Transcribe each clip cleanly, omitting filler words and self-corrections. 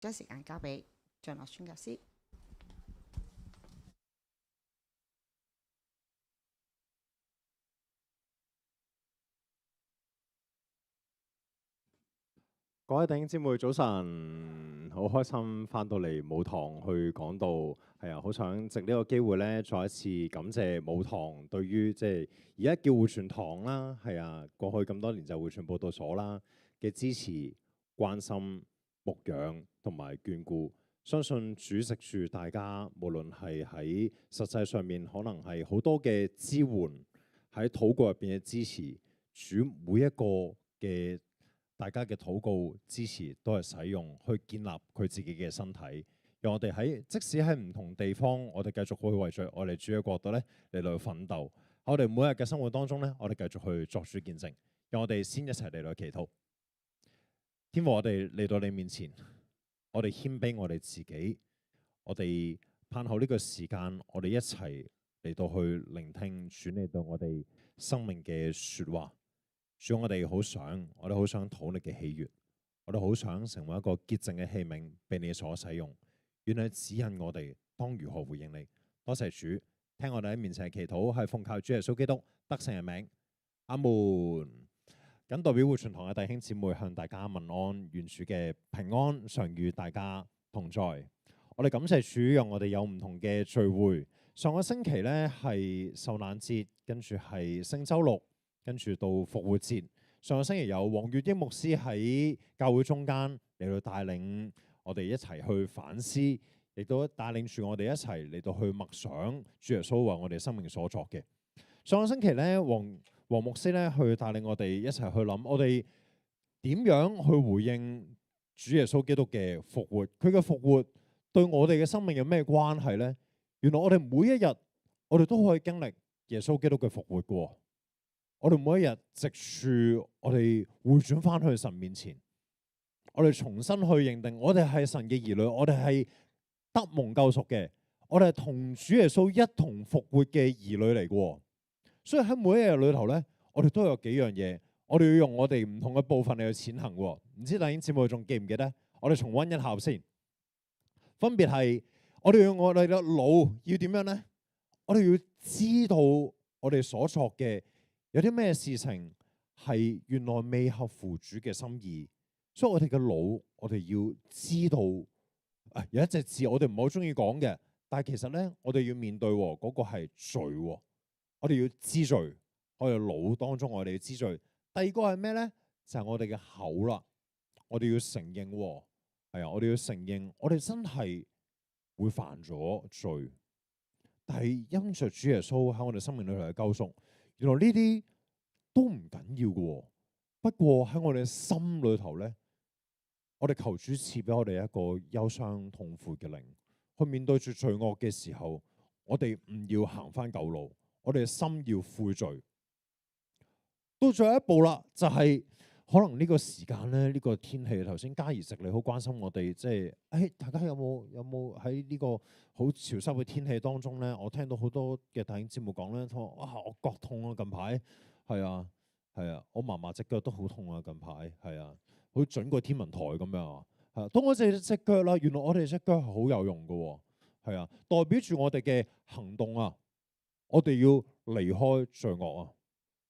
將時間交俾張樂宣教師。各位弟兄姊妹早晨，好開心翻到嚟舞堂去講道，係啊，好想藉呢個機會咧，再一次感謝舞堂對於即係而家叫活泉堂啦，係啊，過去咁多年就活泉佈道所啦嘅支持、關心、牧養同埋眷顧，相信主藉住大家，無論係喺實際上面可能係好多嘅支援，喺禱告入邊嘅支持，主每一個嘅大家嘅禱告支持都係使用去建立佢自己嘅身體，讓我哋喺即使喺唔同地方，我哋繼續去為著我哋主嘅國度咧嚟到去奮鬥。喺我哋每日嘅生活當中咧，我哋繼續去作主見證。讓我哋先一齊嚟到祈禱。天父，我哋嚟到你面前，我哋謙卑我哋自己，我哋盼候呢個時間，我哋一齊嚟到去聆聽主你對我哋生命嘅説話。主，我哋好想討你嘅喜悅，我哋好想成為一個潔淨嘅器皿，被你所使用。願你指引我哋當如何回應你。多謝主，聽我哋喺面前嘅祈禱，係奉靠主耶穌基督得勝嘅名，阿門。謹代表活泉堂嘅弟兄姊妹向大家問安，願主嘅平安常與大家同在。我哋感謝主，讓我哋有唔同嘅聚會。上個星期呢係受難節，跟住係聖週六。跟住到復活節，上個星期有黃月英牧師喺教會中間嚟到帶領我哋一齊去反思，亦都帶領住我哋一齊嚟到去默想主耶穌為我哋生命所作嘅。上個星期咧，黃牧師咧去帶領我哋一齊去諗，我哋點樣去回應主耶穌基督嘅復活？佢嘅復活對我哋嘅生命有咩關係呢？原來我哋每一日，我哋都可以經歷耶穌基督嘅復活嘅。我哋每一日藉住我哋回轉翻去神面前，我哋重新去認定我哋係神嘅兒女，我哋係得蒙救贖嘅，我哋係同主耶穌一同復活嘅兒女嚟嘅。所以喺每一日裏頭咧，我哋都有幾樣嘢，我哋要用我哋唔同嘅部分嚟去踐行。唔知弟兄姊妹仲記唔記得？我哋重溫一下先，分別係我哋嘅腦要點樣咧？我哋要知道我哋所作嘅。有啲咩事情係原來未合乎主嘅心意，所以我哋嘅腦，我哋要知道，有一隻字我哋唔係好中意講嘅，但係其實咧，我哋要面對嗰個係罪，我哋要知罪，我哋腦當中我哋要知罪。第二個係咩咧？就係我哋嘅口啦，我哋要承認，係啊，我哋要承認，我哋真係會犯咗罪，但係因着主耶穌喺我哋生命裏頭嘅救贖。原來呢啲都唔緊要嘅，不過喺我哋心裏頭咧，我哋求主賜俾我哋一個憂傷痛悔嘅靈，去面對住罪惡嘅時候，我哋唔要行翻舊路，我哋嘅心要悔罪。到最後一步啦，就係可能呢個時間咧，呢個天氣，頭先嘉怡直你好關心我哋，即係大家有冇喺呢個好潮濕嘅天氣當中咧？我聽到好多嘅弟兄姊妹講咧，哇，我腳痛啊，近排係啊，我嫲嫲隻腳都好痛啊，近排係啊，好準過天文台咁樣啊。當我哋隻腳啦，原來我哋隻腳係好有用嘅，係啊，代表住我哋嘅行動啊，我哋要離開罪惡啊。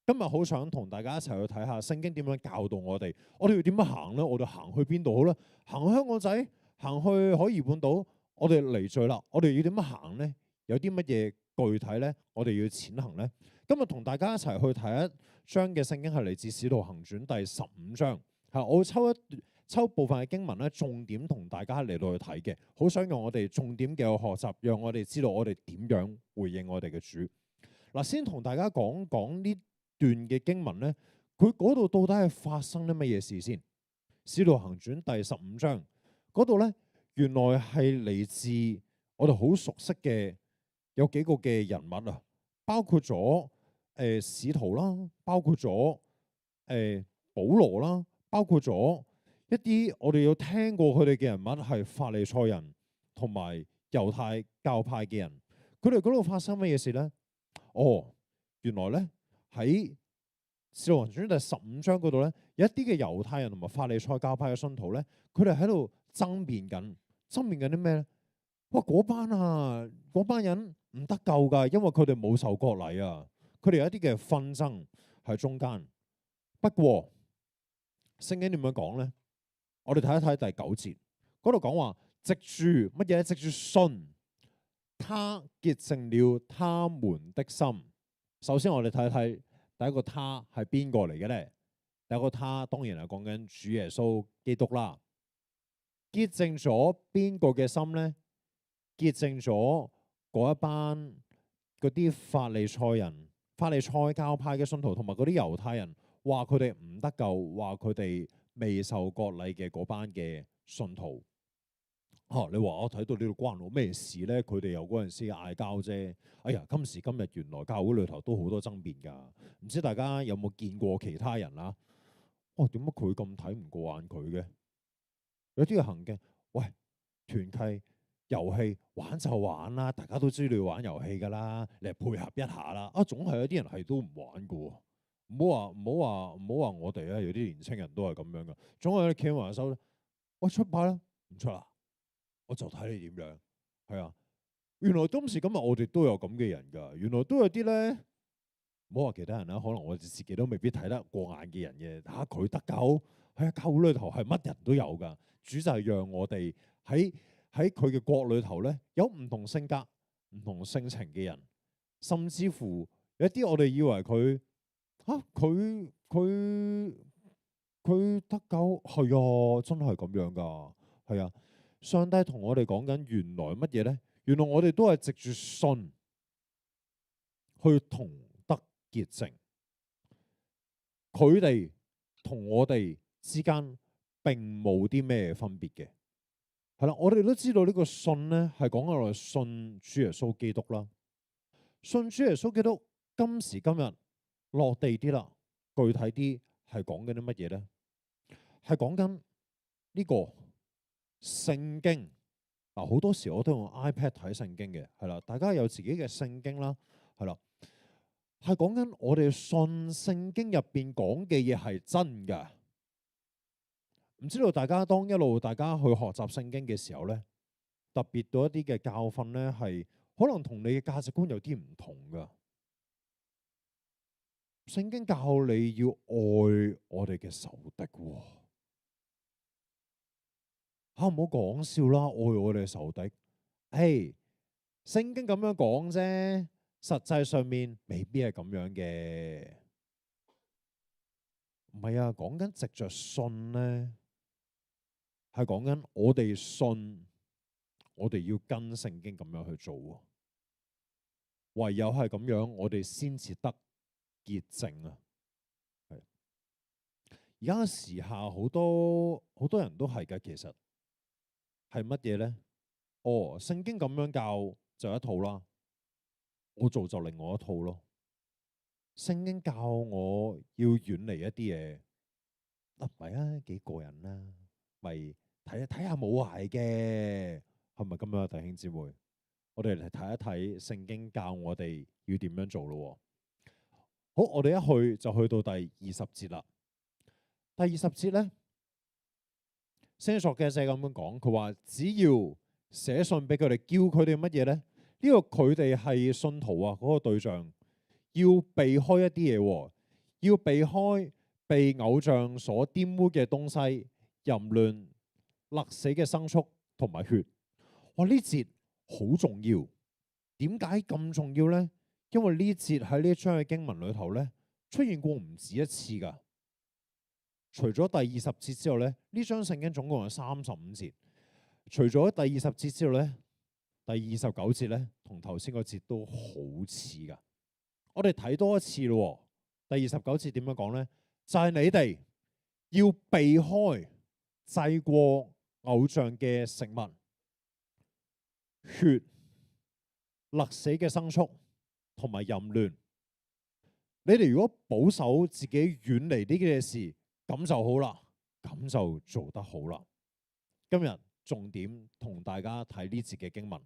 今日好想同大家一齊去睇下聖經點樣教導我哋，我哋要點樣行咧？我哋行去邊度好咧？行去香港仔，行去海怡半島，我哋離罪啦，我哋要點樣行咧？有啲乜嘢具體咧？我哋要踐行咧？今日同大家一齊去睇一章嘅聖經係嚟自《使徒行傳》第15章，我會抽部分嘅經文咧，重點同大家嚟到去睇嘅，好想用我哋重點嘅學習，讓我哋知道我哋點樣回應我哋嘅主。嗱，先同大家講講呢段嘅經文咧，佢嗰度到底係發生啲乜嘢事先？《使徒行傳》第15章嗰度咧，原來係嚟自我哋好熟悉嘅有幾個嘅人物啊，包括咗使徒啦，包括咗保羅啦，包括咗一啲我哋有聽過佢哋嘅人物係法利賽人同埋猶太教派嘅人，佢哋嗰度發生乜嘢事咧？原來咧喺《使徒行傳》第15章嗰度咧，有一啲嘅猶太人同埋法利賽教派嘅信徒咧，佢哋喺度爭辯緊啲咩咧？哇！嗰班人唔得救㗎，因為佢哋冇受割禮啊，佢哋有一啲嘅紛爭喺中間。不過聖經點樣講咧？我哋睇一睇第9節嗰度講話，藉住乜嘢？藉住信，他潔淨了他們的心。首先我哋睇一睇第一個他係邊個嚟嘅咧？第一個他當然係講緊主耶穌基督啦。潔淨咗邊個嘅心咧？潔淨咗嗰一班嗰啲法利賽人、法利賽教派嘅信徒，同埋嗰啲猶太人話佢哋唔得救，話佢哋未受割禮嘅嗰班嘅信徒。你話我睇到呢度關我咩事咧？佢哋又嗰陣時嗌交啫。哎呀，今時今日原來教會裏頭都好多爭辯㗎。唔知大家有冇見過其他人啊？點解佢咁睇唔過眼佢嘅？有啲嘅行徑，喂，團契遊戲玩就玩啦，大家都知道要玩遊戲㗎啦，你係配合一下啦。總係有啲人係都唔玩㗎喎。唔好話我哋啊，有啲年青人都係咁樣㗎。總係企埋手，喂，出牌啦，唔出啦，我就睇你點樣。係啊，原來今時今日我哋都有咁嘅人㗎。原來都有啲咧，唔好話其他人啦，可能我哋自己都未必睇得過眼嘅人嘅。佢得救，喺教會裏頭係乜人都有㗎。主就係讓我哋喺佢嘅國裏頭咧，有唔同性格、唔同性情嘅人，甚至乎有一啲我哋以為佢得救，係啊，真係咁樣㗎，係啊。上帝同我哋講緊原來乜嘢咧？原來我哋都係藉住信去同得潔淨，佢哋同我哋之間並冇啲咩分別嘅。係啦，我哋都知道呢個信咧係講緊我哋信主耶穌基督啦。信主耶穌基督今時今日落地啲啦，具體啲係講緊啲乜嘢咧？係講緊呢個聖經。好多時我都用 iPad 睇聖經嘅，係啦，大家有自己嘅聖經啦，係啦，係講緊我哋信聖經入邊講嘅嘢係真㗎。唔知道大家當一路大家去學習聖經嘅時候咧，特別到一啲嘅教訓咧，係可能同你嘅價值觀有啲唔同㗎。聖經教你要愛我哋嘅仇敵喎。唔好講笑啦，愛我哋嘅仇敵。聖經咁樣講啫，實際上面未必係咁樣嘅。唔係啊，講緊藉着信咧，係講緊我哋信，我哋要跟聖經咁樣去做。唯有係咁樣，我哋先至得潔淨啊！而家時下好多人都係㗎，其實係乜嘢咧？聖經咁樣教就一套啦，我做就另外一套咯。聖經教我要遠離一啲嘢，唔係啊，幾過癮啦，咪睇下冇壞嘅，係咪咁樣啊？弟兄姊妹，我哋嚟睇一睇聖經教我哋要點樣做咯。好，我哋一去就去到第20節啦。第20節咧，聖經作者咁樣講，佢話只要寫信俾佢哋，叫佢哋乜嘢咧？呢個佢哋係信徒啊，嗰個對象要避開一啲嘢，要避開被偶像所玷污嘅東西、淫亂、勒死嘅牲畜同埋血。哇！呢節好重要，點解咁重要咧？因為呢節喺呢一章嘅經文裏頭咧，出現過唔止一次噶。除咗第20節之後咧，呢章聖經總共有35節。除咗第20節之後咧，第29節咧，同頭先個節都好似噶。我哋睇多一次咯。第29節點樣講咧？就係你哋要避開祭過偶像嘅食物、血、勒死嘅牲畜同埋淫亂。你哋如果保守自己遠離呢啲嘅事，咁就好啦，咁就做得好啦。今日重點同大家睇呢節嘅經文，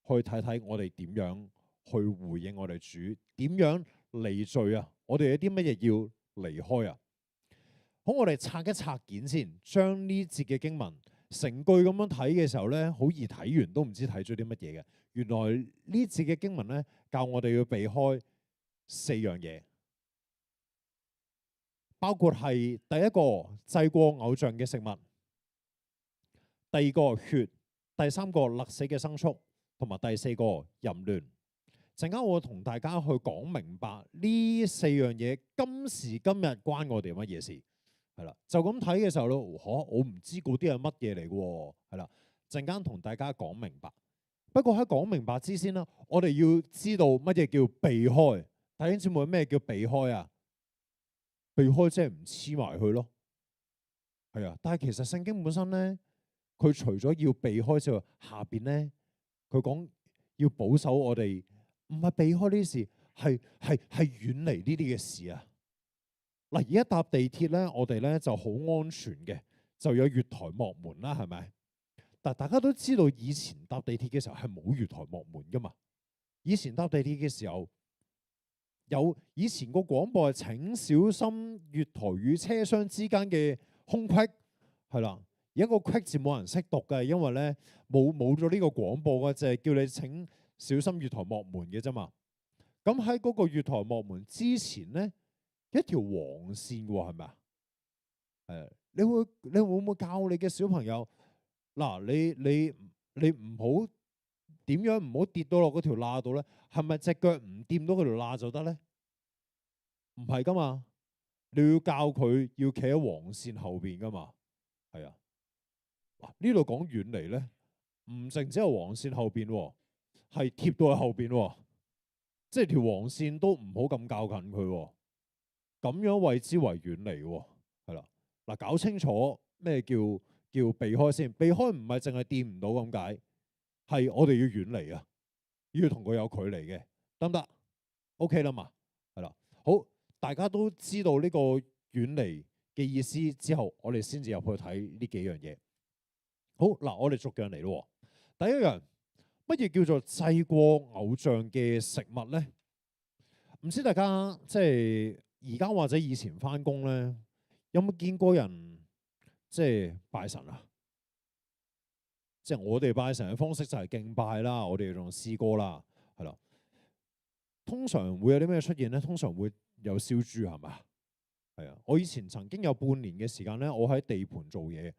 去睇睇我哋點樣去回應我哋主，點樣離罪啊？我哋有啲乜嘢要離開啊？好，我哋拆一拆件先，將呢節嘅經文成句咁樣睇嘅時候咧，好易睇完都唔知睇咗啲乜嘢嘅。原來呢節嘅經文咧，教我哋要避開4樣嘢，包括係第一個祭過偶像嘅食物，第二個血，第三個勒死嘅牲畜，同埋第四個淫亂。陣間我同大家去講明白呢4樣嘢今時今日關我哋乜嘢事。係啦，就咁睇嘅時候咧，我唔知嗰啲係乜嘢嚟嘅喎。係啦，陣間同大家講明白。不過喺講明白之先啦，我哋要知道乜嘢叫避開。弟兄姊妹，咩叫避開啊？避開即係唔黐埋去咯。係啊，但係其實聖經本身咧，佢除咗要避開之外，下邊咧佢講要保守我哋，唔係避開呢啲事，係遠離呢啲嘅事啊。嗱，而家搭地鐵咧，我哋咧就好安全嘅，就有月台幕門啦，係咪？但大家都知道，以前搭地鐵嘅時候係冇月台幕門噶嘛。以前搭地鐵嘅時候，有以前個廣播係請小心月台與車廂之間嘅空隙，係啦。而一個隙字冇人識讀嘅，因為咧冇咗呢個廣播嘅，就係叫你請小心月台幕門嘅啫嘛。咁喺嗰個月台幕門之前咧，一條黃線喎，係咪啊？係，你會唔會教你嘅小朋友嗱？你唔好點樣唔好跌到落嗰條罅度咧？係咪隻腳唔掂到嗰條罅就得咧？唔係噶嘛，你要教佢要企喺黃線後邊噶嘛。係啊，嗱呢度講遠離咧，唔淨止係黃線後邊，係貼到喺後邊，即係條黃線都唔好咁靠近佢。咁樣謂之為遠離喎，係啦。嗱，搞清楚咩叫避開先。避開唔係淨係掂唔到咁解，係我哋要遠離啊，要同佢有距離嘅，得唔得 ？OK 啦嘛，係啦。好，大家都知道呢個遠離嘅意思之後，我哋先至入去睇呢幾樣嘢。好，嗱，我哋逐樣嚟咯。第一樣，乜嘢叫做祭過偶像嘅食物咧？唔知大家即係而家或者以前翻工咧，有冇見過人即係拜神啊？即係我哋拜神嘅方式就係敬拜啦，我哋用詩歌啦，係啦。通常會有啲咩出現咧？通常會有燒豬，係咪？係啊，我以前曾經有半年嘅時間咧，我喺地盤做嘢，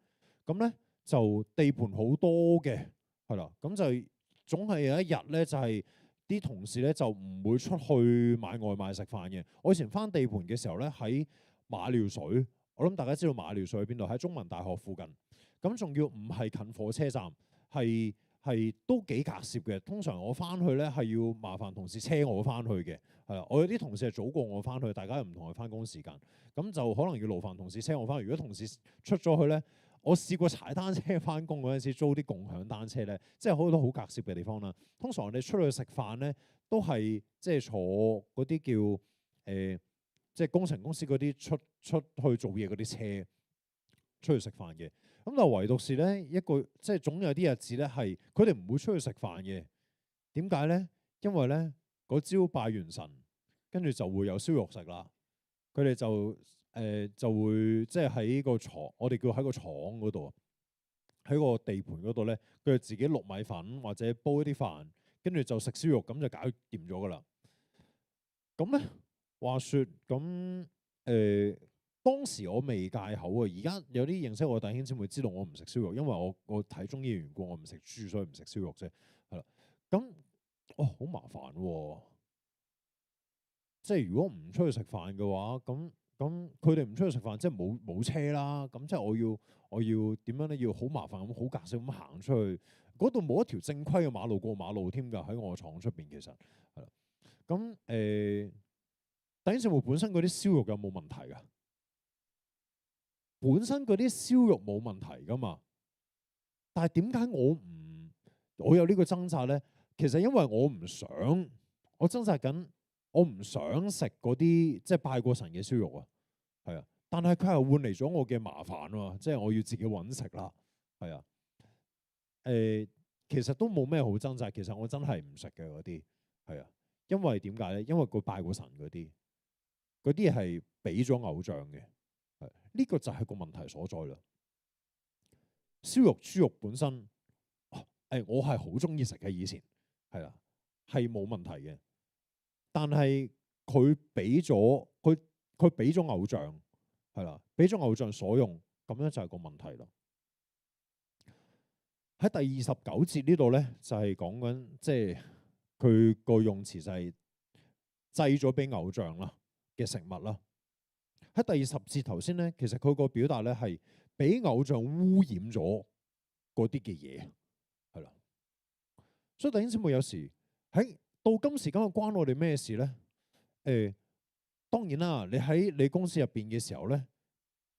咁咧就地盤好多嘅，係啦，咁就總係有一日咧就係。啲同事咧就唔會出去買外賣食飯嘅。我以前返地盤嘅時候咧，喺馬料水，我諗大家知道馬料水喺邊度？喺中文大學附近。咁仲要唔係近火車站，係都幾隔涉嘅。通常我返去咧係要麻煩同事車我返去嘅。係啦，我有啲同事係早過我返去，大家又唔同佢返工時間，咁就可能要勞煩同事車我返去。如果同事出咗去咧，我試過踩單車翻工嗰陣時，租啲共享單車咧，即係好多好隔涉嘅地方啦。通常我哋出去食飯咧，都係即係坐嗰啲叫即係工程公司嗰啲出去做嘢嗰啲車出去食飯嘅。咁但係唯獨是咧一個即係總有啲日子咧係佢哋唔會出去食飯嘅。點解咧？因為咧嗰朝拜完神，跟住就會有燒肉食啦。佢哋就會即係喺個廠，我哋叫喺個廠嗰度，喺個地盤嗰度咧，佢哋自己淥米粉或者煲一啲飯，跟住就食燒肉，咁就搞掂咗噶啦。咁咧話說咁當時我未戒口啊，而家有啲認識我弟兄姊妹知道我唔食燒肉，因為我睇中醫嘅緣故，我唔食豬，所以唔食燒肉啫。係啦，咁好麻煩喎。即係如果唔出去食飯嘅話，咁佢哋唔出去食飯，即係冇車啦。咁即係我要點樣咧？要好麻煩咁好隔涉咁行出去，嗰度冇一條正規嘅馬路過馬路添㗎。喺我廠出邊其實係啦。咁弟兄姊妹本身嗰啲燒肉有冇問題㗎？本身嗰啲燒肉冇問題㗎嘛。但係點解我有呢個掙扎咧？其實因為我唔想，我掙扎緊。我唔想食嗰啲即係拜過神嘅燒肉啊，係啊，但係佢係換嚟咗我嘅麻煩喎，即係我要自己揾食啦，係啊，其實都冇咩好掙扎，其實我真係唔食嘅嗰啲，係啊，因為點解咧？因為佢拜過神嗰啲係俾咗偶像嘅，係呢個就係個問題所在啦。燒肉豬肉本身，我係好中意食嘅以前，係啦，係冇問題嘅。但係佢俾咗偶像，係啦，俾咗偶像所用，咁樣就係個問題啦。喺第29節呢度咧，就係講緊即係佢個用詞就係祭咗俾偶像啦嘅食物啦。喺第10節頭先咧，其實佢個表達咧係俾偶像污染咗嗰啲嘅嘢，係啦。所以弟兄姊妹有時喺到今時今日關我哋咩事咧？當然啦，你喺你公司入邊嘅時候咧，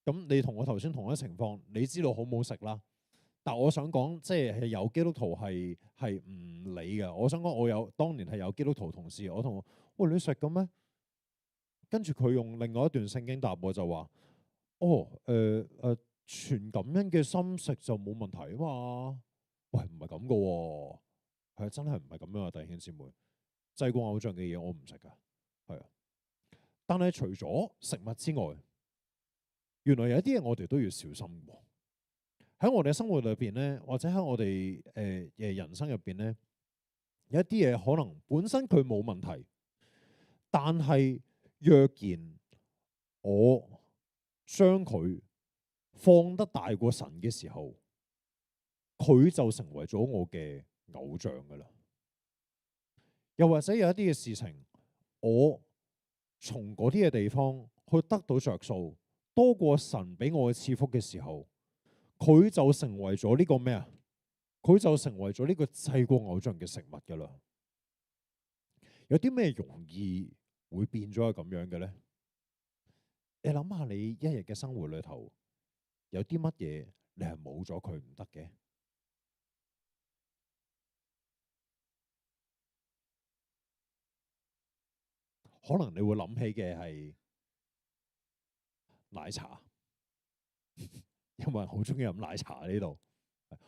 咁你同我頭先同一情況，你知道好唔好食啦。但我想講，即係有基督徒係唔理嘅。我想講，我當年係有基督徒同事，我同我喂，你食嘅咩？跟住佢用另外一段聖經答我就話：全感恩嘅心食就冇問題啊嘛。喂，唔係咁嘅喎，係真係唔係咁樣啊，弟兄姊妹。祭過偶像嘅嘢我唔食噶，係啊。但係除咗食物之外，原來有啲嘢我哋都要小心喎。喺我哋嘅生活裏邊咧，或者喺我哋人生入邊咧，有一啲嘢可能本身佢冇問題，但係若然我將佢放得大過神嘅時候，佢就成為咗我嘅偶像噶啦。又或者有一啲嘅事情，我從嗰啲嘅地方去得到着數，多過神俾我嘅賜福嘅時候，佢就成為咗呢個咩啊？佢就成為咗呢個祭過偶像嘅食物噶啦。有啲咩容易會變咗係咁樣嘅咧？你諗下，你一日嘅生活裏頭有啲乜嘢你係冇咗佢唔得嘅？可能你會諗起嘅係奶茶，有冇人好中意飲奶茶呢度？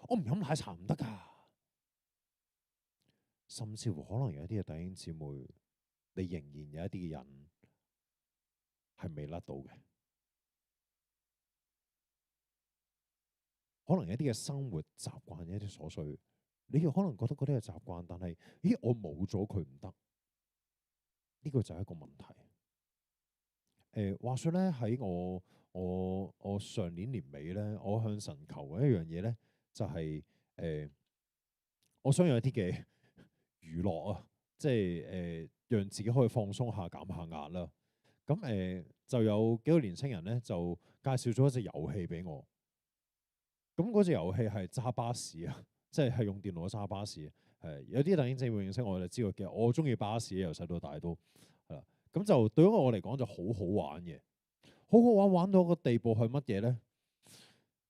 我唔飲奶茶唔得噶。甚至乎可能有一啲嘅弟兄姊妹，你仍然有一啲嘅人係未甩到嘅。可能有一啲嘅生活習慣，有一啲瑣碎，你又可能覺得嗰啲係習慣，但係咦，我冇咗佢唔得，呢個就係一個問題。話說咧，喺我上年年尾咧，我向神求嘅一樣嘢咧，就係我想有一啲嘅娛樂啊，即係讓自己可以放鬆下、減下壓啦。咁就有幾個年青人咧，就介紹咗一隻遊戲俾我。咁嗰隻遊戲係揸巴士啊，即係用電腦揸巴士。有啲弟兄姊妹認識我就知道嘅，我中意巴士，由細到大都係啦。咁就對於我嚟講就好好玩嘅，好好玩，玩到個地步係乜嘢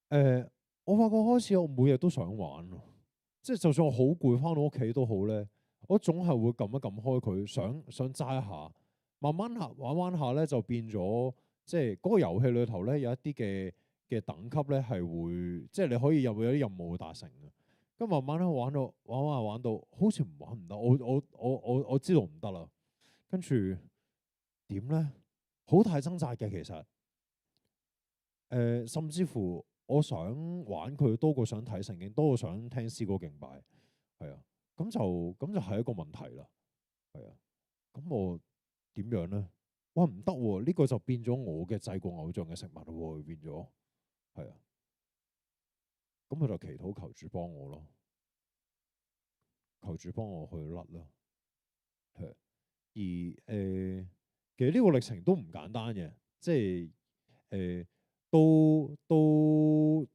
咧？我發覺開始我每日都想玩，即係就算我好攰，翻到屋企都好咧，我總係會撳一撳開佢，想揸一下，慢慢玩下咧，就變咗即係嗰個遊戲裏頭咧有一啲嘅等級咧係會，即係你可以有啲任務達成嘅。咁慢慢咧玩到好似玩唔得，我知道唔得啦。跟住點咧？好大掙扎嘅其實。甚至乎我想玩佢多過想睇聖經，多過想聽詩歌敬拜，係啊，咁就係一個問題啦，係啊，咁我點樣咧？哇，唔得喎，呢個就變咗我嘅祭過偶像嘅食物喎，變咗，係啊，咁我就祈禱求主幫我咯，求主幫我去甩啦，係，而其實呢個歷程都唔簡單嘅，即係到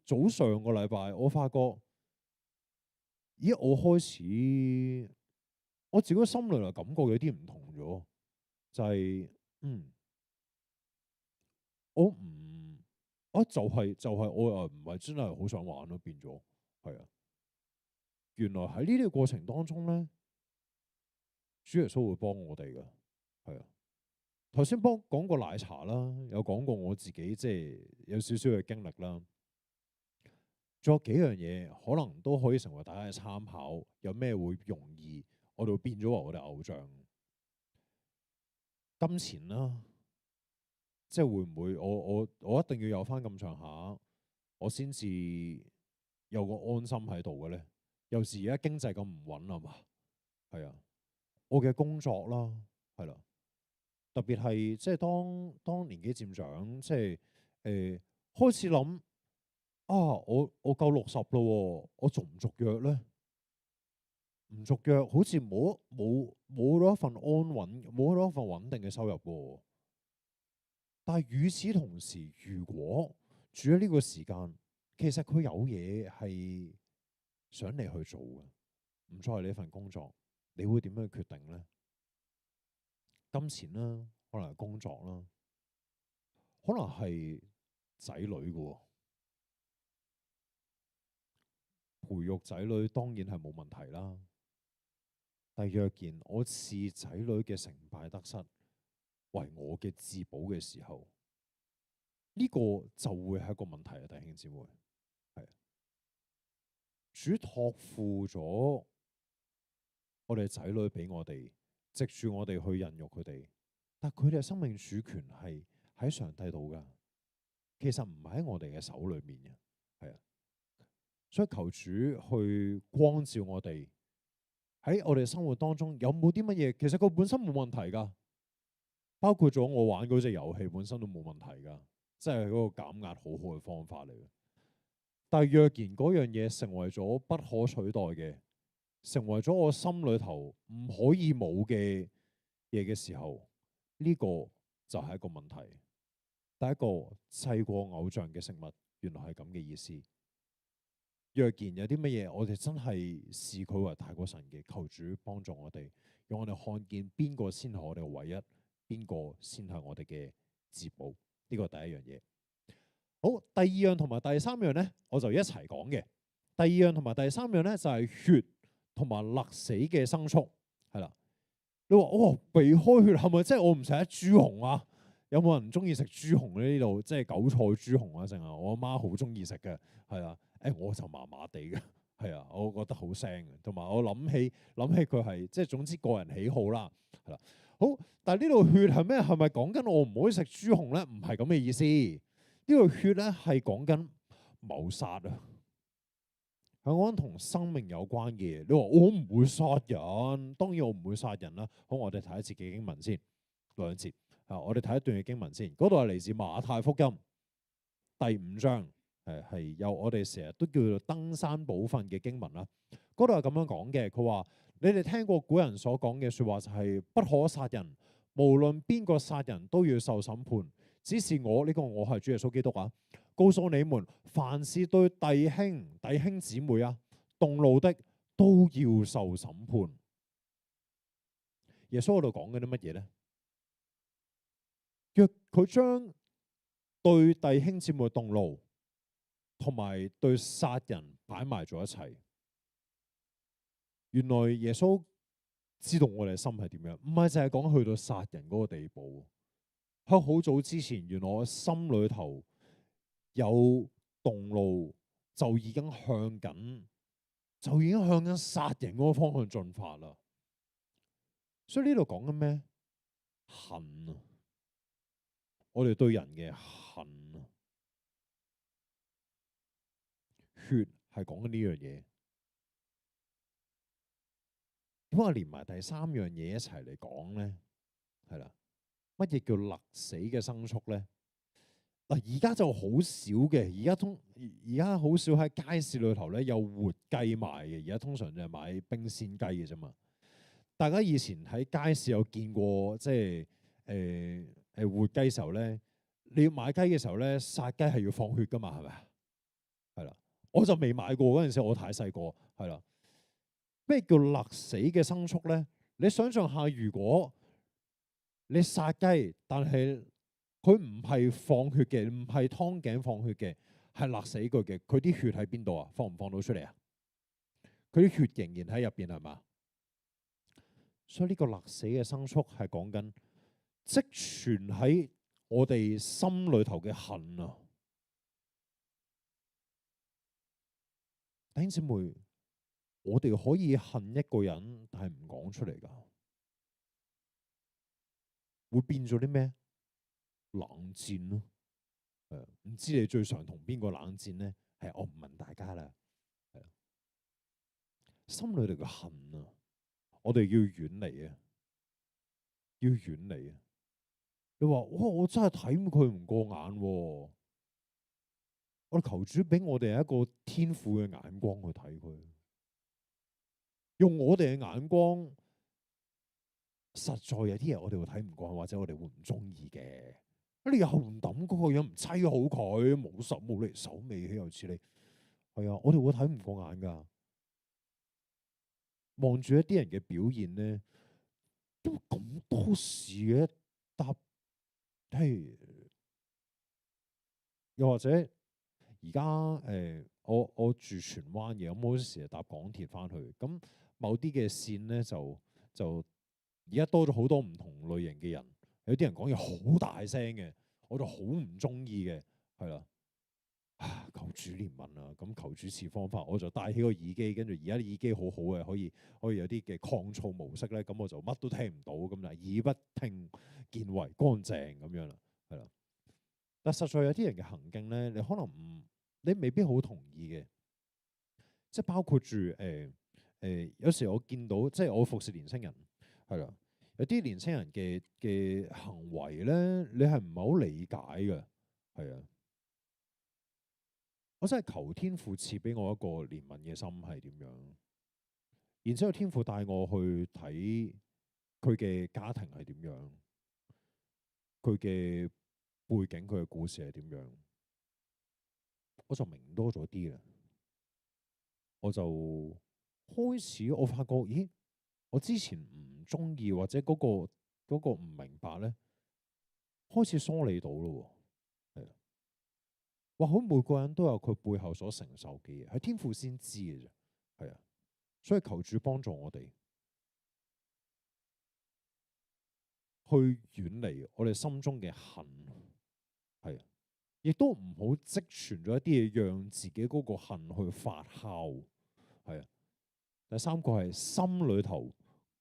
早上個禮拜，我發覺，咦，我開始我自己心裏嚟感覺有啲唔同咗，就係我唔就係我又唔係真係好想玩咯，變咗係啊。原來喺呢啲過程當中咧，主耶穌會幫我哋㗎，係啊。頭先講過奶茶啦，有講過我自己即係有少少嘅經歷啦。仲有幾樣嘢可能都可以成為大家嘅參考。有咩會容易我哋變咗為我哋偶像？金錢啦，即係會唔會我一定要有翻咁上下，我先至有個安心喺度嘅咧？有時而家經濟咁唔穩啊嘛，係啊，我嘅工作啦，係啦，特別係即係當年紀漸長，即係開始諗啊，我夠60咯，我續唔續約咧？唔續約好似冇咗一份安穩，冇咗一份穩定嘅收入喎。但係與此同時，如果住喺呢個時間，其實佢有嘢係想你去做嘅，唔再係呢份工作，你會點樣去決定呢？金錢啦，可能係工作啦，可能係仔女嘅，培育仔女當然係冇問題啦。但若然我視仔女嘅成敗得失為我嘅至寶嘅時候，呢個就會係一個問題啊！弟兄姊妹，係主託付咗我哋仔女俾我哋，藉住我哋去孕育佢哋，但佢哋嘅生命主權係喺上帝度噶，其實唔係喺我哋嘅手裏面嘅，係啊，所以求主去光照我哋。喺我哋生活當中有冇啲乜嘢？其實佢本身冇問題噶，包括咗我玩嗰隻遊戲本身都冇問題噶，即係嗰個減壓好好嘅方法嚟嘅。但係若然嗰樣嘢成為咗不可取代嘅，成為咗我心裏頭唔可以冇嘅嘢嘅時候，呢個就係一個問題。第一個細過偶像嘅食物，原來係咁嘅意思。若然有啲乜嘢，我哋真係視佢為大過神嘅，求主幫助我哋，讓我哋看見邊個先係我哋嘅唯一，邊個先係我哋嘅至寶。呢個第一樣嘢。好，第二樣同埋第三樣呢，我就一齊講嘅。第二樣同埋第三樣呢，就係血同埋勒死嘅牲畜，係啦。你話哦，避開血係咪即係我唔食得豬紅啊？有冇人中意食豬紅呢？呢度即係韭菜豬紅啊，成啊！我阿媽好中意食嘅，係啊。我就麻麻地嘅，係啊，我覺得好腥嘅，同埋我諗起佢係即係總之個人喜好啦，係啦。好，但係呢度血係咩？係咪講緊我唔可以食豬紅咧？唔係咁嘅意思。呢度血咧係講緊謀殺啊，係講同生命有關嘅嘢。你話我唔會殺人，當然我唔會殺人啦。好，我哋睇一節嘅經文先，2節啊，我哋睇一段嘅經文先。嗰度係嚟自馬太福音第5章。係有我哋成日都叫做登山寶訓嘅經文啦。嗰度係咁樣講嘅，佢話你哋聽過古人所講嘅説話就係不可殺人，無論邊個殺人都要受審判。只是我呢個我係主耶穌基督啊，告訴你們，凡是對弟兄姊妹啊動怒的，都要受審判。耶穌喺度講緊啲乜嘢呢？若佢將對弟兄姊妹動怒同埋對殺人擺埋咗一齊，原來耶穌知道我哋嘅心係點樣，唔係淨係講去到殺人嗰個地步。喺好早之前，原來我心裏頭有動怒，就已經向緊殺人嗰個方向進發啦。所以呢度講緊咩？恨啊！我哋對人嘅恨啊！血係講緊呢樣嘢，點解我連埋第三樣嘢一齊嚟講咧？係啦，乜嘢叫勒死嘅牲畜咧？嗱，而家就好少嘅，而家好少喺街市裏頭咧有活雞賣嘅，而家通常就係買冰鮮雞嘅啫嘛。大家以前喺街市有見過，即係活雞時候咧，你要買雞嘅時候咧，殺雞係要放血噶嘛，係咪？係啦。我就未買過，嗰陣時我太細個，係啦。咩叫勒死嘅牲畜咧？你想象下，如果你殺雞，但係佢唔係放血嘅，唔係劏頸放血嘅，係勒死佢嘅，佢啲血喺邊度啊？放唔放到出嚟啊？佢啲血仍然喺入邊係嘛？所以呢個勒死嘅牲畜係講緊積存喺我哋心裏頭嘅恨啊！弟兄姊妹，我哋可以恨一個人，但係唔講出嚟噶，會變咗啲咩？冷戰咯。唔知你最常同邊個冷戰呢？係我唔問大家啦。心裏頭嘅恨啊，我哋要遠離啊，要遠離啊。你話哇，我真係睇佢唔過眼喎。我哋求主俾我哋一個天父嘅眼光去睇佢，用我哋嘅眼光，實在有啲嘢我哋會睇唔慣，或者我哋會唔中意嘅。你又唔抌嗰個樣，唔砌好佢，冇手冇力，手尾起又似你，係啊，我哋會睇唔過眼噶。望住一啲人嘅表現咧，都咁多事嘅，搭係又或者而家我住荃灣嘅，咁好多時係搭港鐵翻去，咁某啲嘅線咧就而家多咗好多唔同類型嘅人，有啲人講嘢好大聲嘅，我就好唔中意嘅，係啦。求主憐憫啊！咁求主賜方法，我就戴起個耳機，跟住而家啲耳機好好嘅，可以有啲嘅抗噪模式咧，咁我就乜都聽唔到，咁就耳不聽見為乾淨咁樣啦，係啦。但實在有啲人嘅行徑咧，你可能你未必好同意嘅，即係包括住有時我見到即係我服侍年青人，係啦，有啲年青人嘅行為咧，你係唔係好理解嘅，係啊。我真係求天父賜俾我一個憐憫嘅心係點樣，然之後天父帶我去睇佢嘅家庭係點樣，佢嘅背景、佢嘅故事係點樣，我就明多咗啲啦。我就開始我發覺，咦，我之前唔中意或者嗰個唔明白咧，開始梳理到咯。或許每個人都有佢背後所承受嘅嘢，係天父先知嘅啫，係啊，所以求主幫助我哋去遠離我哋心中嘅恨，係啊，亦都唔好積存咗一啲嘢，讓自己嗰個恨去發酵，係啊。第三個係心裏頭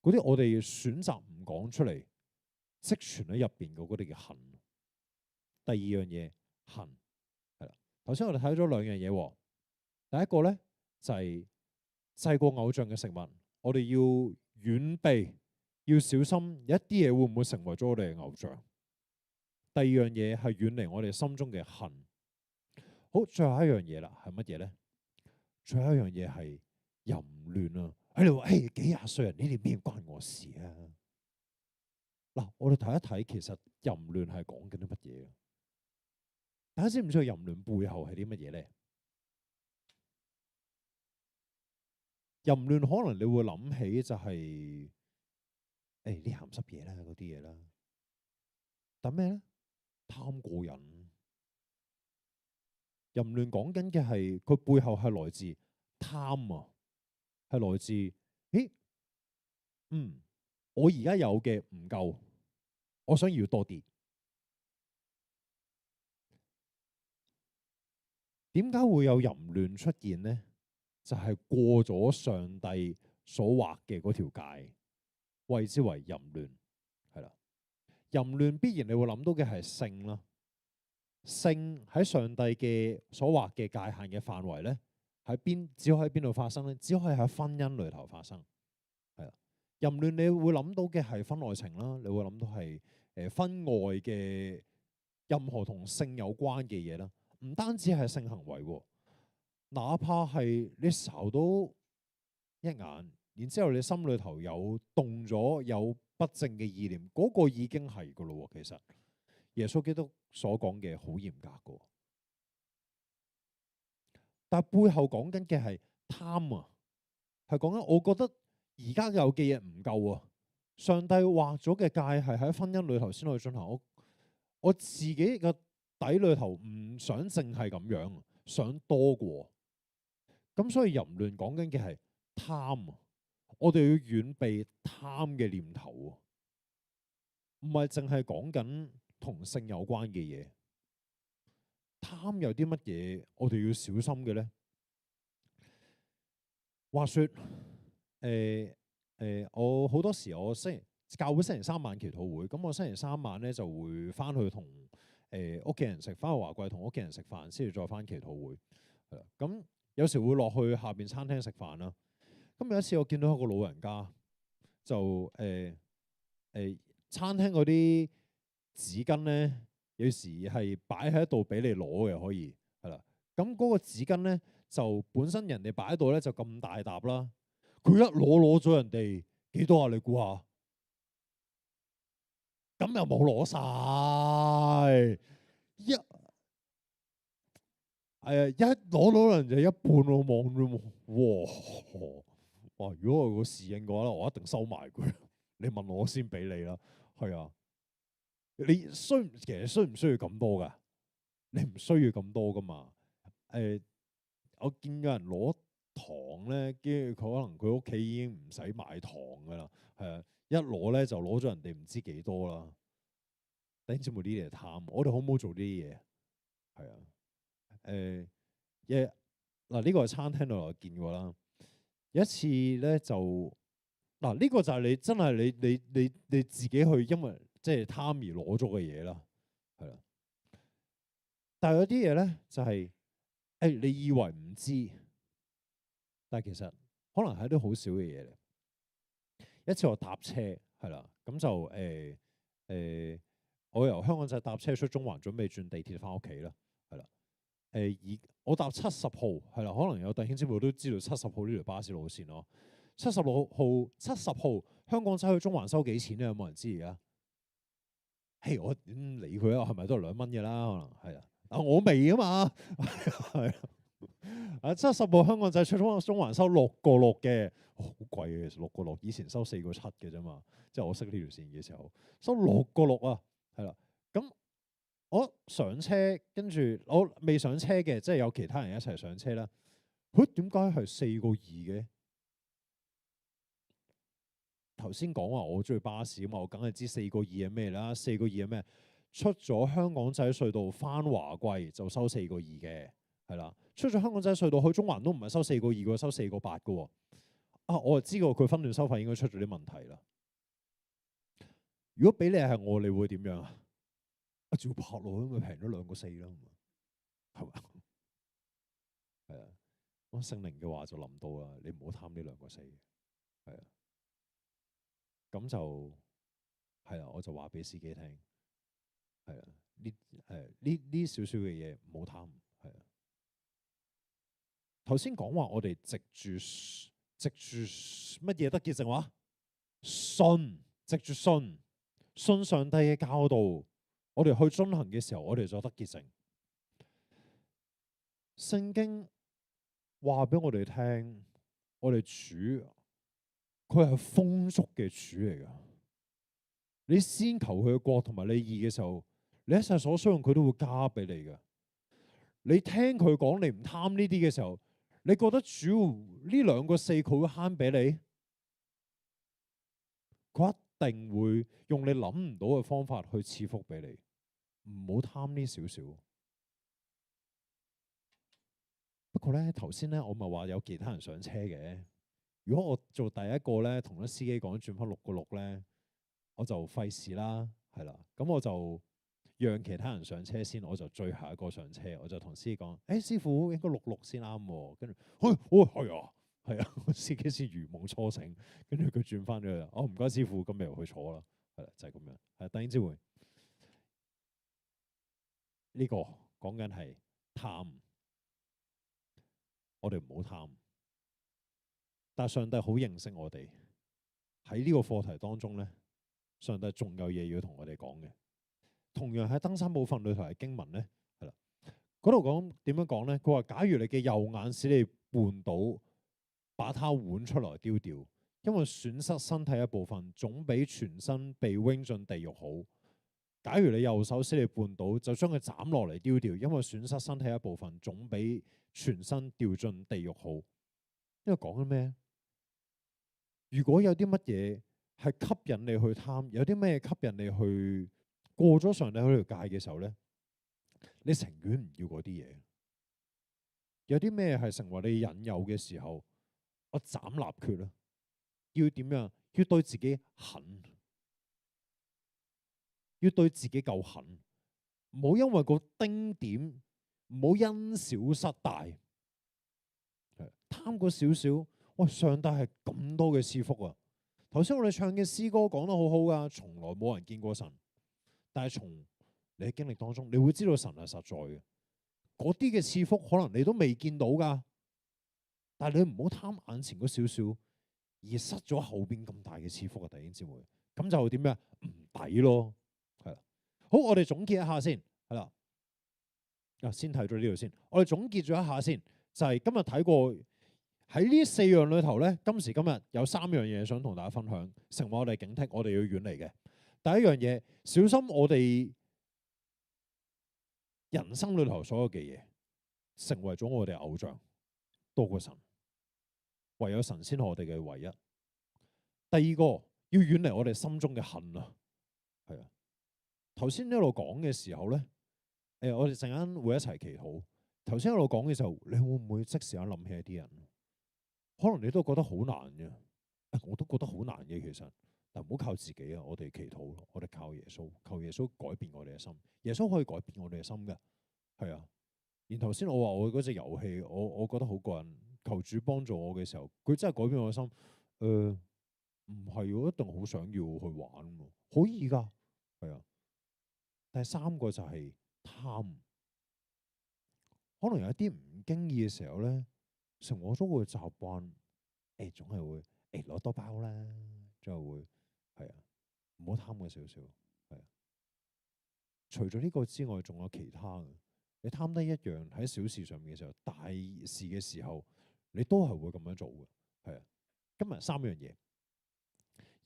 嗰啲我哋選擇唔講出嚟，積存喺入邊嘅嗰啲嘅恨。第二樣嘢恨。頭先我哋睇咗兩樣嘢，第一個咧就係祭過偶像嘅食物，我哋要遠避，要小心有一啲嘢會唔會成為咗我哋嘅偶像。第二樣嘢係遠離我哋心中嘅恨。好，最後一樣嘢啦，係乜嘢咧？最後一樣嘢係淫亂啊！喺度話，誒，幾廿歲人呢啲咩關我事啊？嗱，我哋睇一睇，其實淫亂係講緊啲乜嘢？大家知唔知道淫亂背後係啲乜嘢咧？淫亂可能你會諗起就係啲鹹濕嘢啦，嗰啲嘢啦。但咩咧？貪過癮。淫亂講緊嘅係佢背後係來自貪啊，係來自我而家有嘅唔夠，我想要多啲。點解會有淫亂出現呢？就係過咗上帝所劃嘅嗰條界，謂之為淫亂，係啦。淫亂必然你會諗到嘅係性啦，性喺上帝嘅所劃嘅界限嘅範圍咧，只可以喺邊度發生咧？只可以喺婚姻裏頭發生，係啦。淫亂你會諗到嘅係婚外情啦，你會諗到係婚外嘅任何同性有關嘅嘢啦。唔單止係性行為，哪怕係你睄到一眼，然之後你心裏頭有動咗有不正嘅意念，嗰個已經係噶咯。其實耶穌基督所講嘅好嚴格噶，但係背後講緊嘅係貪啊，係講緊我覺得而家有嘅嘢唔夠啊。上帝劃咗嘅界係喺婚姻裏頭先可以進行，我自己嘅底裏頭唔想淨係咁樣，想多過。咁所以淫亂講緊嘅係貪啊，我哋要遠避貪嘅念頭啊，唔係淨係講緊同性有關嘅嘢。貪有啲乜嘢我哋要小心嘅咧？話說我好多時我教會星期三晚祈禱會，咁我星期三晚咧就會翻去同屋企人食，翻去華貴同屋企人食飯，先至再翻祈禱會。係啦，咁有時會落去下邊餐廳食飯啦。咁有一次我見到一個老人家，就餐廳嗰啲紙巾咧，有時係擺喺度俾你攞嘅，可以係啦。咁嗰個紙巾咧，就本身人哋擺喺度咧就咁大沓啦，佢一攞咗人哋幾多啊？你估下？咁又冇攞晒，一攞人就一半喎，望住哇！如果我個侍應嘅話咧，我一定收埋佢。你問我先俾你啦，係啊。其實需唔需要咁多噶？你唔需要咁多噶嘛。我見有人攞糖咧，跟住佢可能佢屋企已經唔使買糖噶啦，係啊，一攞咧就攞咗人哋唔知幾多啦。弟兄姊妹，呢啲係貪，我哋好唔好做呢啲嘢？係啊，嗱呢個係餐廳度我見過啦。有一次咧就呢個就係你真係你自己去，因為即係貪而攞咗嘅嘢啦，係啦。但係有啲嘢咧就係你以為唔知，但係其實可能係啲好少嘅嘢嚟。一次我搭車係啦，咁就我由香港仔搭車出中環，準備轉地鐵翻屋企啦，係啦。我搭70號係啦，可能有弟兄姊妹都知道70號呢條巴士路線咯。70號香港仔去中環收幾錢咧？有冇人知而家？嘿，我點理佢啊？係咪都係2蚊嘅啦？可能係啊。我未啊嘛，係啊。70號香港仔出中環收6個6嘅，好貴嘅。其實6個6，以前收4個7嘅啫嘛。即係我識呢條線嘅時候，收6個6啊，係啦。咁我上車，跟住我未上車嘅，即係有其他人一齊上車啦。佢點解係4個2嘅？頭先講話我中意巴士啊嘛，我梗係知4個2係咩啦。4個2係咩？出咗香港仔隧道翻華貴就收4個2嘅，係啦。出咗香港仔隧道去中環都唔係收4個2嘅，收4個8嘅。我就知道佢分段收費應該出咗啲問題啦。如果俾你係我，你會點樣啊？照拍落去咪平咗2個4啦，係嘛？係啊，我聖靈嘅話就臨到啦，你唔好貪呢2個4，係啊。咁就係啦，我就話俾司機聽，係啊，呢少少嘅嘢唔好貪，係啊。頭先講話我哋藉住乜嘢得潔淨話？信，藉住信上帝嘅教導，我哋去遵行嘅時候，我哋就得潔淨。聖經話俾我哋聽，我哋主佢係豐足嘅主嚟噶。你先求佢嘅國同埋你義嘅時候，你一切所需用佢都會加俾你噶。你聽佢講，你唔貪呢啲嘅時候，你覺得主要呢2個4佢會慳俾你？佢一定會用你諗唔到嘅方法去賜福俾你。唔好貪呢少少。不過咧，頭先咧我咪話有其他人上車嘅。如果我做第一個咧，同啲司機講轉翻6個6咧，我就費事啦，係啦。咁我就讓其他人上車先，我就最後一個上車。我就同司機講：師傅應該66先啱。跟住，係啊，係啊。司機先如夢初醒，跟住佢轉翻咗去。唔該師傅，咁咪又去坐啦。係啦，就係咁樣。係弟兄姊妹，呢個講緊係貪。我哋唔好貪，但係上帝好認識我哋。喺呢個課題當中咧，上帝仲有嘢要同我哋講嘅。同樣喺登山寶訓裏頭嘅經文咧，係啦，嗰度講點樣講咧？佢話：假如你嘅右眼使你絆倒，把它換出來丟掉，因為損失身體一部分，總比全身被扔進地獄好。假如你右手使你絆倒，就將佢斬落嚟丟掉，因為損失身體一部分，總比全身掉進地獄好。呢個講緊咩？如果有啲乜嘢係吸引你去貪，有啲咩吸引你去過咗上帝嗰條界嘅時候咧，你情願唔要嗰啲嘢。有啲咩係成為你引誘嘅時候，我斬立決啦。要點樣？要對自己狠，要對自己夠狠，唔好因為個丁點，唔好因小失大。貪過少少，哇！上帝係咁多嘅賜福啊！頭先我哋唱嘅詩歌講得好好噶，從來冇人見過神，但係從你嘅經歷當中，你會知道神係實在嘅。嗰啲嘅賜福可能你都未見到噶，但係你唔好貪眼前嗰少少，而失咗後邊咁大嘅賜福啊！弟兄姊妹，咁就點樣？唔抵咯，係啦。好，我哋總結一下先，係啦。先睇咗呢度先，我哋總結咗一下先，就係今日睇過喺呢4樣裏頭咧，今時今日有3樣嘢想同大家分享，成為我哋警惕，我哋要遠離嘅。第一樣嘢，小心我哋人生裏頭所有嘅嘢，成為咗我哋偶像多過神，唯有神先係我哋嘅唯一。第二個，要遠離我哋心中嘅恨啊，係啊。頭先一路講嘅時候咧。我哋陣間會一齊祈禱。頭先一路講嘅時候，你會唔會即時間諗起一啲人？可能你都覺得好難嘅，我都覺得好難嘅其實。但唔好靠自己啊！我哋祈禱，我哋靠耶穌，求耶穌改變我哋嘅心。耶穌可以改變我哋嘅心嘅，係啊。然頭先我話我嗰隻遊戲，我覺得好過癮，求主幫助我嘅時候，佢真係改變我嘅心。唔係我一定好想要去玩，可以㗎，係啊。第3個就係貪，可能有一啲唔經意嘅時候咧，成我都會習慣，總係會攞多包啦，最後會係啊，唔好貪過少少，係啊。除咗呢個之外，仲有其他嘅。你貪得一樣喺小事上面嘅時候，大事嘅時候，你都係會咁樣做嘅，係啊。今日3樣嘢，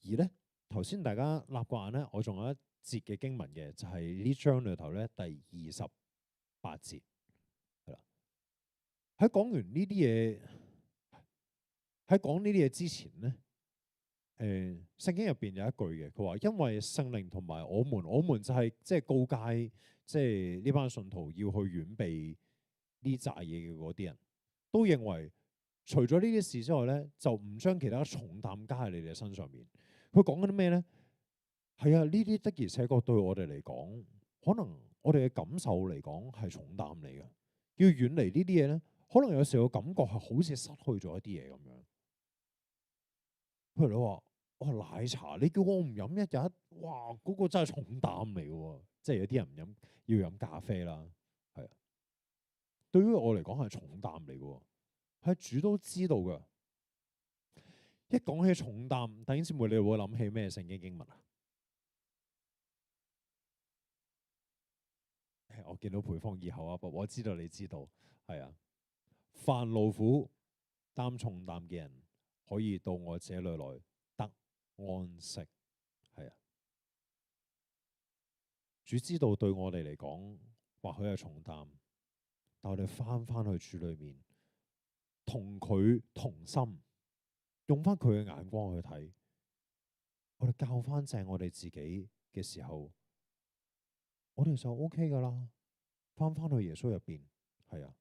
而咧頭先大家立過眼咧，我仲有一節嘅經文嘅，就係呢章裏頭咧第28節，係啦。喺講完呢啲嘢，喺講呢啲嘢之前咧，聖經入邊有一句嘅，佢話因為聖靈同埋我們就係即係告誡，即係呢班信徒要去遠避呢扎嘢嘅嗰啲人，都認為除咗呢啲事之外咧，就唔將其他重擔加喺你哋身上面。佢講緊啲咩咧？係啊，呢啲的而且確對我哋嚟講，可能我哋嘅感受嚟講係重擔嚟嘅。要遠離呢啲嘢咧，可能有時候感覺係好似失去咗一啲嘢咁樣。譬如你話，奶茶，你叫我唔飲一日，哇，嗰個真係重擔嚟嘅。即係有啲人唔飲，要飲咖啡啦，係啊。對於我嚟講係重擔嚟嘅，係主都知道嘅。一講起重擔，弟兄姊妹，你會諗起咩聖經經文啊？我見到培芳以後啊，我知道你知道，係啊。凡勞苦擔重擔嘅人，可以到我這裏來得安息，係啊。主知道對我哋嚟講，或許係重擔，但我哋翻去主裏面，同佢同心，用翻佢嘅眼光去睇，我哋教翻正我哋自己嘅時候，我哋就 OK 噶啦。翻去耶穌入邊，係啊。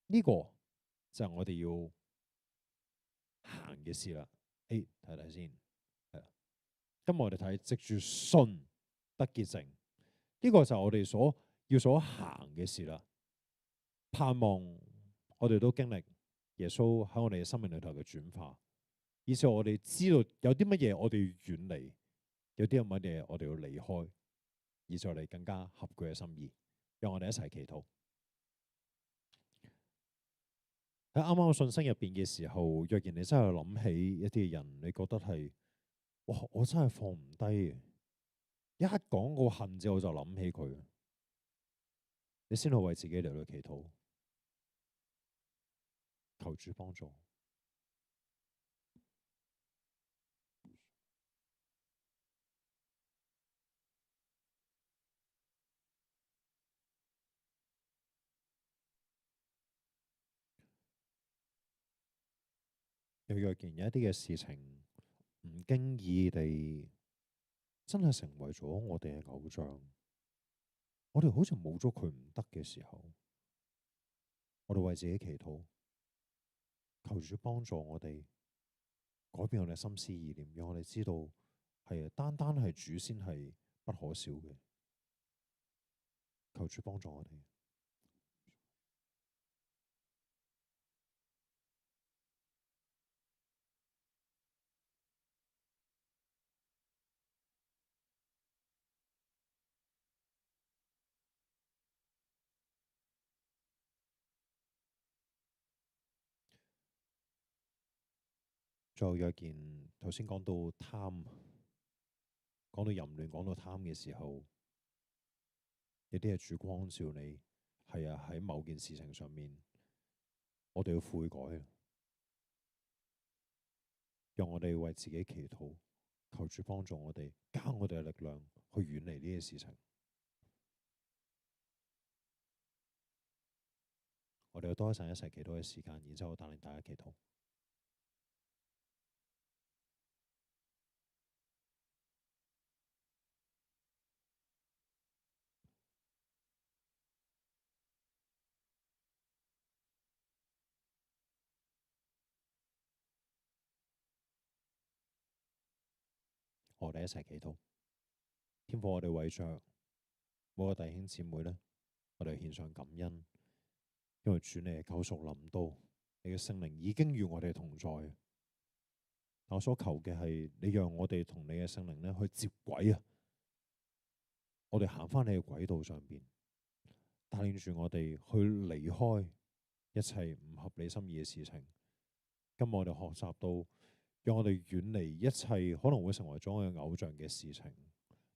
呢個就係我哋要行嘅事啦。睇睇先，係啊。今日我哋睇藉住信得潔淨，呢個就係我哋所行嘅事啦。盼望我哋都經歷耶穌喺我哋嘅生命裏頭嘅轉化，以至我哋知道有啲乜嘢我哋要遠離，有啲乜嘢我哋要離開，以至我哋更加合佢嘅心意。讓我哋一齊祈禱。喺啱啱嘅信息入邊嘅時候，若然你真係諗起一啲人，你覺得係，哇，我真係放唔低嘅，一講個恨字我就諗起佢，你先去為自己嚟去祈禱，求主幫助。又若然有一啲嘅事情唔經意地真係成為咗我哋嘅偶像，我哋好似冇咗佢唔得嘅時候，我哋為自己祈禱，求主幫助我哋改變我哋心思意念，讓我哋知道係單單係主先係不可少嘅。求主幫助我哋。最後有一件，頭先講到貪，講到淫亂，講到貪嘅時候，有啲係主光照你，係啊，喺某件事情上面，我哋要悔改，讓我哋為自己祈禱，求主幫助我哋，加我哋嘅力量去遠離呢啲事情。我哋要多一陣一齊祈禱嘅時間，然之後帶領大家祈禱。我哋一齊祈禱。天父，我哋為着每個弟兄姊妹呢，我哋獻上感恩，因為主你嘅救贖臨到，你嘅聖靈已經與我哋同在。但我所求嘅係你讓我哋同你嘅聖靈呢去接軌啊！我哋行翻你嘅軌道上邊，帶領住我哋去離開一切唔合理心意嘅事情。今日我哋學習到，讓我哋遠離一切可能會成為咗我哋偶像嘅事情。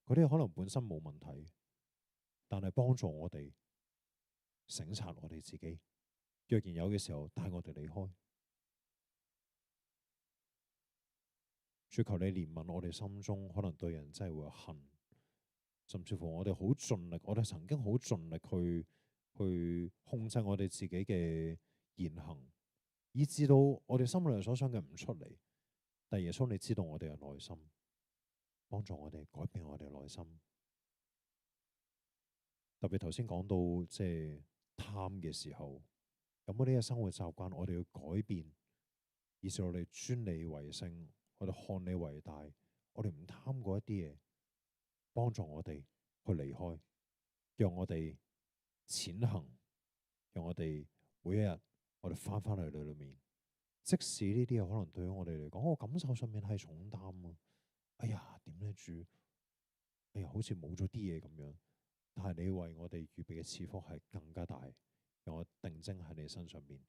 嗰啲可能本身冇問題，但係幫助我哋省察我哋自己。若然有嘅時候，帶我哋離開。主求你憐憫我哋心中可能對人真係會有恨，甚至乎我哋好盡力，我哋曾經好盡力去控制我哋自己嘅言行，以致到我哋心裏所想嘅唔出嚟。但耶穌你知道我哋嘅內心，幫助我哋改變我哋嘅內心。特別頭先講到即係貪嘅時候，有冇呢個生活習慣我哋要改變，以致我哋尊你為聖，我哋看你為大，我哋唔貪嗰一啲嘢，幫助我哋去離開，讓我哋踐行，讓我哋每一日我哋翻返去裏面，即使呢啲嘢可能對於我哋嚟講，我感受上面係重擔啊！哎呀，點咧主？哎呀，好似冇咗啲嘢咁樣。但係你為我哋預備嘅賜福係更加大，讓我定睛喺你身上邊，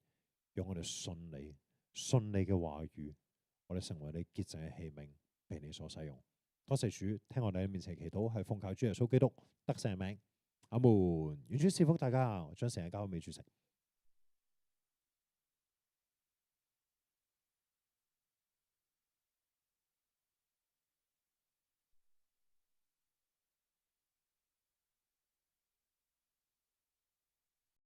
讓我哋信你，信你嘅話語，我哋成為你潔淨嘅器皿，被你所使用。多謝主，聽我哋喺面前祈禱，係奉靠主耶穌基督得勝嘅名，阿門。願主賜福大家，將成日交俾主席。